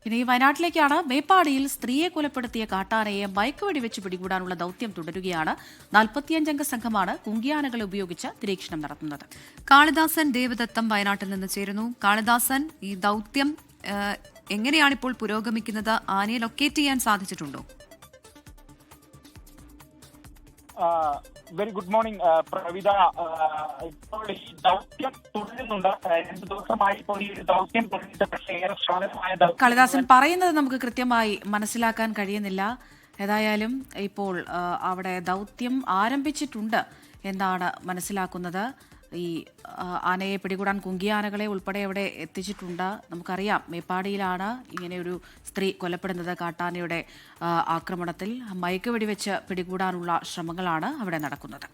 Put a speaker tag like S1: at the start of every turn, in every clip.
S1: ഇനി വയനാട്ടിലേക്കാണ്. മേപ്പാടിയിൽ സ്ത്രീയെ കൊലപ്പെടുത്തിയ കാട്ടാനയെ മയക്കുവെടി വെച്ച് പിടികൂടാനുള്ള ദൌത്യം തുടരുകയാണ്. 45-അംഗ സംഘമാണ് കുങ്കിയാനകളെ ഉപയോഗിച്ച് നിരീക്ഷണം നടത്തുന്നത്.
S2: കാളിദാസൻ ദേവദത്തം വയനാട്ടിൽ നിന്ന് ചേരുന്നു. കാളിദാസൻ, ഈ ദൌത്യം എങ്ങനെയാണിപ്പോൾ പുരോഗമിക്കുന്നത്? ആനയെ ലൊക്കേറ്റ് ചെയ്യാൻ സാധിച്ചിട്ടുണ്ടോ?
S3: Very good morning Pravitha. ഇപ്പോൾ ഈ ദൗത്യം തുടരുന്നുണ്ട്. 2 ദിവസമായി ഇപ്പോൾ ഈ ഒരു ദൗത്യം തുടങ്ങിയിട്ട്, പക്ഷേ ഏറെ ശ്രമകരമായ ദൗത്യം.
S1: കാളിദാസൻ പറയുന്നത് നമുക്ക് കൃത്യമായി മനസ്സിലാക്കാൻ കഴിയുന്നില്ല. ഏതായാലും ഇപ്പോൾ അവിടെ ദൗത്യം ആരംഭിച്ചിട്ടുണ്ട് എന്നാണ് മനസ്സിലാക്കുന്നത്. ഈ ആനയെ പിടികൂടാൻ കുങ്കിയാനകളെ ഉൾപ്പെടെ അവിടെ എത്തിച്ചിട്ടുണ്ട്. നമുക്കറിയാം, മേപ്പാടിയിലാണ് ഇങ്ങനെയൊരു സ്ത്രീ കൊലപ്പെടുന്നത്. കാട്ടാനയുടെ ആക്രമണത്തിൽ മയക്കുവെടി വെച്ച് പിടികൂടാനുള്ള ശ്രമങ്ങളാണ് അവിടെ നടക്കുന്നത്.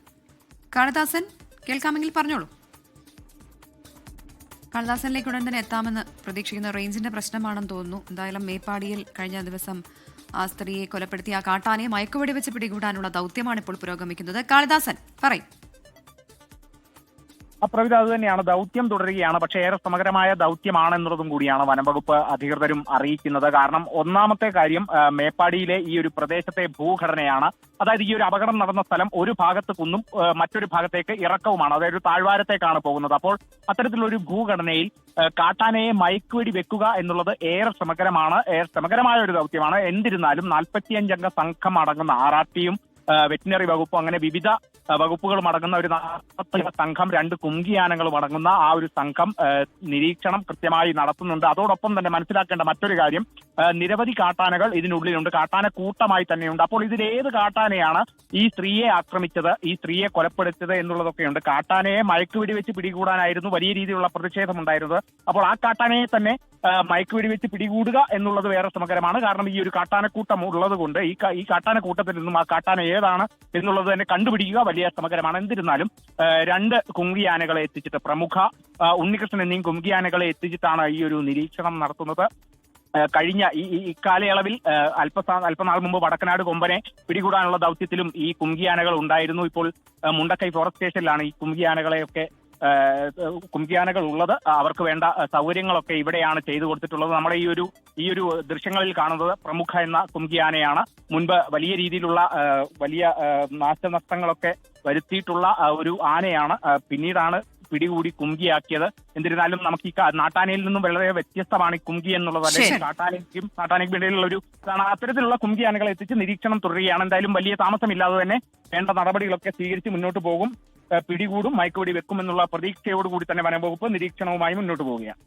S2: കാളിദാസൻ, കേൾക്കാമെങ്കിൽ പറഞ്ഞോളൂ. കാളിദാസനിലേക്ക് ഉടൻ തന്നെ എത്താമെന്ന് പ്രതീക്ഷിക്കുന്ന റേഞ്ചിന്റെ പ്രശ്നമാണെന്ന് തോന്നുന്നു. എന്തായാലും മേപ്പാടിയിൽ കഴിഞ്ഞ ദിവസം ആ സ്ത്രീയെ കൊലപ്പെടുത്തി ആ കാട്ടാനയെ മയക്കുവെടി വെച്ച് പിടികൂടാനുള്ള ദൗത്യമാണ് ഇപ്പോൾ പുരോഗമിക്കുന്നത്. കാളിദാസൻ, പറയും.
S3: പ്രവിധ, അത് തന്നെയാണ്, ദൗത്യം തുടരുകയാണ്. പക്ഷേ ഏറെ സമഗ്രമായ ദൗത്യമാണെന്നുള്ളതും കൂടിയാണ് വനംവകുപ്പ് അധികൃതരും അറിയിക്കുന്നത്. കാരണം ഒന്നാമത്തെ കാര്യം, മേപ്പാടിയിലെ ഈ ഒരു പ്രദേശത്തെ ഭൂഘടനയാണ്. അതായത് ഈ ഒരു അപകടം നടന്ന സ്ഥലം ഒരു ഭാഗത്ത് കുന്നും മറ്റൊരു ഭാഗത്തേക്ക് ഇറക്കവുമാണ്. അതായത് താഴ്വാരത്തേക്കാണ് പോകുന്നത്. അപ്പോൾ അത്തരത്തിലൊരു ഭൂഘടനയിൽ കാട്ടാനയെ മയക്കുവെടി വെക്കുക എന്നുള്ളത് ഏറെ ശ്രമകരമായ ഒരു ദൗത്യമാണ്. എന്നിരുന്നാലും 45-അംഗ സംഘം അടങ്ങുന്ന RRTയും വെറ്റിനറി വകുപ്പും അങ്ങനെ വിവിധ വകുപ്പുകളും അടങ്ങുന്ന ഒരു 40 സംഘം, 2 കുങ്കിയാനകളും അടങ്ങുന്ന ആ ഒരു സംഘം നിരീക്ഷണം കൃത്യമായി നടത്തുന്നുണ്ട്. അതോടൊപ്പം തന്നെ മനസ്സിലാക്കേണ്ട മറ്റൊരു കാര്യം, നിരവധി കാട്ടാനകൾ ഇതിനുള്ളിലുണ്ട്. കാട്ടാന കൂട്ടമായി തന്നെയുണ്ട്. അപ്പോൾ ഇതിലേത് കാട്ടാനയാണ് ഈ സ്ത്രീയെ ആക്രമിച്ചത്, ഈ സ്ത്രീയെ കൊലപ്പെടുത്തിയത് എന്നുള്ളതൊക്കെയുണ്ട്. കാട്ടാനയെ മയക്കുവെടി വെച്ച് പിടികൂടാനായിരുന്നു വലിയ രീതിയിലുള്ള പ്രതിഷേധമുണ്ടായിരുന്നത്. അപ്പോൾ ആ കാട്ടാനയെ തന്നെ മയക്കുവെടി വെച്ച് പിടികൂടുക എന്നുള്ളത് വേറെ ശ്രമകരമാണ്. കാരണം ഈ ഒരു കാട്ടാനക്കൂട്ടം ഉള്ളത് കൊണ്ട് ഈ കാട്ടാനക്കൂട്ടത്തിൽ നിന്നും ആ കാട്ടാന ഏതാണ് എന്നുള്ളത് തന്നെ കണ്ടുപിടിക്കുക വലിയ ശ്രമകരമാണ്. എന്നിരുന്നാലും 2 കുങ്കിയാനകളെ എത്തിച്ചിട്ട്, പ്രമുഖ ഉണ്ണികൃഷ്ണൻ എന്നീ കുങ്കിയാനകളെ എത്തിച്ചിട്ടാണ് ഈ ഒരു നിരീക്ഷണം നടത്തുന്നത്. കഴിഞ്ഞ ഈ കാലയളവിൽ അല്പനാൾ മുമ്പ് വടക്കനാട് കൊമ്പനെ പിടികൂടാനുള്ള ദൗത്യത്തിലും ഈ കുങ്കിയാനകൾ ഉണ്ടായിരുന്നു. ഇപ്പോൾ മുണ്ടക്കൈ ഫോറസ്റ്റ് സ്റ്റേഷനിലാണ് ഈ കുങ്കിയാനകൾ ഉള്ളത്. അവർക്ക് വേണ്ട സൗകര്യങ്ങളൊക്കെ ഇവിടെയാണ് ചെയ്തു കൊടുത്തിട്ടുള്ളത്. നമ്മുടെ ഈ ഒരു ദൃശ്യങ്ങളിൽ കാണുന്നത് പ്രമുഖ എന്ന കുങ്കിയാനയാണ്. മുൻപ് വലിയ രീതിയിലുള്ള വലിയ നാശനഷ്ടങ്ങളൊക്കെ വരുത്തിയിട്ടുള്ള ഒരു ആനയാണ്. പിന്നീടാണ് പിടികൂടി കുങ്കിയാക്കിയത്. എന്നിരുന്നാലും നമുക്ക് ഈ നാട്ടാനയിൽ നിന്നും വളരെ വ്യത്യസ്തമാണ് ഈ കുങ്കി എന്നുള്ളത്. അല്ലെങ്കിൽ കാട്ടാനയ്ക്കും ഇടയിലുള്ള ഒരു അത്തരത്തിലുള്ള കുങ്കിയാനകളെ എത്തിച്ച് നിരീക്ഷണം തുടരുകയാണ്. എന്തായാലും വലിയ താമസമില്ലാതെ തന്നെ വേണ്ട നടപടികളൊക്കെ സ്വീകരിച്ച് മുന്നോട്ട് പോകും. പിടികൂടും, മയക്കുവെടി വെക്കുമെന്നുള്ള പ്രതീക്ഷയോടുകൂടി തന്നെ വനംവകുപ്പ് നിരീക്ഷണവുമായി മുന്നോട്ട് പോവുകയാണ്.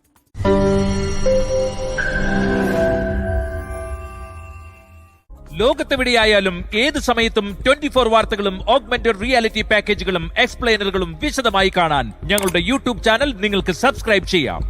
S4: ലോകത്തെവിടെയായാലും ഏത് സമയത്തും 24 വാർത്തകളും ഓഗ്മെന്റഡ് റിയാലിറ്റി പാക്കേജുകളും എക്സ്പ്ലെയിനറുകളും വിശദമായി കാണാൻ ഞങ്ങളുടെ YouTube ചാനൽ നിങ്ങൾക്ക് സബ്സ്ക്രൈബ് ചെയ്യാം.